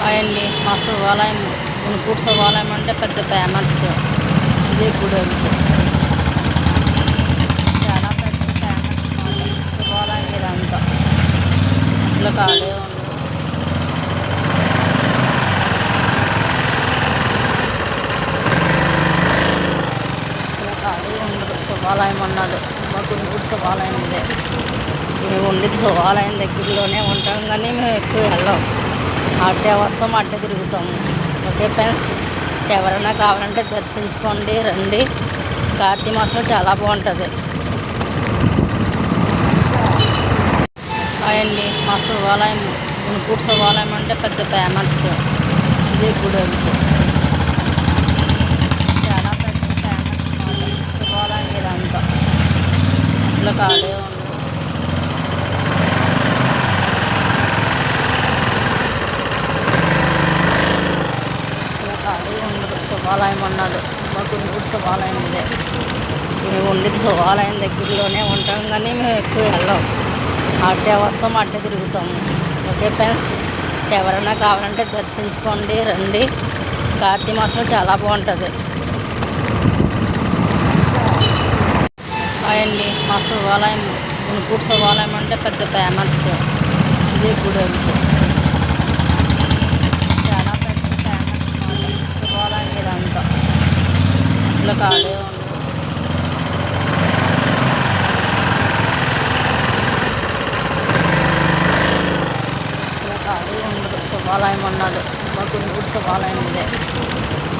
Hi అండి. మా శివాలయం గుణపూర్ శివాలయం అంటే పెద్ద ఫేమస్. ఇదే గుడి అంటే చాలా పెద్ద ఫేమస్ మాట శివాలయం ఇదంతా. అసలు ఖాళీ ఉండదు. అసలు ఖాళీ ఉండదు శివాలయం అన్నది. మా గుణపూర్ శివాలయం ఇదే. మేము ఉండేది శివాలయం దగ్గరలోనే ఉంటాం, కానీ మేము ఎక్కువ వెళ్ళాం. అట్టే వస్తాం, అట్టే తిరుగుతాము. ఓకే ఫ్రెండ్స్, ఎవరైనా కావాలంటే దర్శించుకోండి, రండి. కార్తీక మాసం చాలా బాగుంటుంది. హాయ్ అండి. మా శివాలయం గుణపూర్ శివాలయం అంటే పెద్ద ఫేమస్. ఇదే గుడి అంటే చాలా పెద్ద ఫేమస్ మాట శివాలయం ఇదంతా. అసలు ఖాళీ ఉండదు. ఖాళీ ఉండదు శివాలయం అన్నది. మా గుంటూరు శివాలయం ఇదే. మేము ఉండేది శివాలయం దగ్గరలోనే ఉంటాం, కానీ మేము ఎక్కువ వెళ్ళాం. అట్టే వస్తాం, అట్టే తిరుగుతాము. ఓకే ఫ్రెండ్స్, ఎవరైనా కావాలంటే దర్శించుకోండి, రండి. కార్తీక మాసం చాలా బాగుంటుంది. హాయ్ అండి. మా శివాలయం గుణపూర్ శివాలయం అంటే పెద్ద ఫేమస్. ఇదే గుడి అంటే చాలా పెద్ద ఫేమస్ మాట శివాలయం ఇదంతా. అసలు ఖాళీ ఉండదు. అసలు ఖాళీ ఉండదు శివాలయం అన్నది. మా గుంటూరు శివాలయం ఇదే.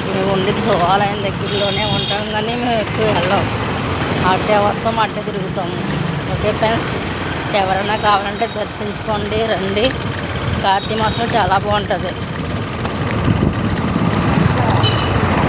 మేము ఉండేది శివాలయం దగ్గరలోనే ఉంటాం, కానీ మేము ఎక్కువ వెళ్ళాం. అట్టే వస్తాం, అట్టే తిరుగుతాము. ఓకే ఫ్రెండ్స్, ఎవరైనా కావాలంటే దర్శించుకోండి, రండి. కార్తీక మాసం చాలా బాగుంటుంది.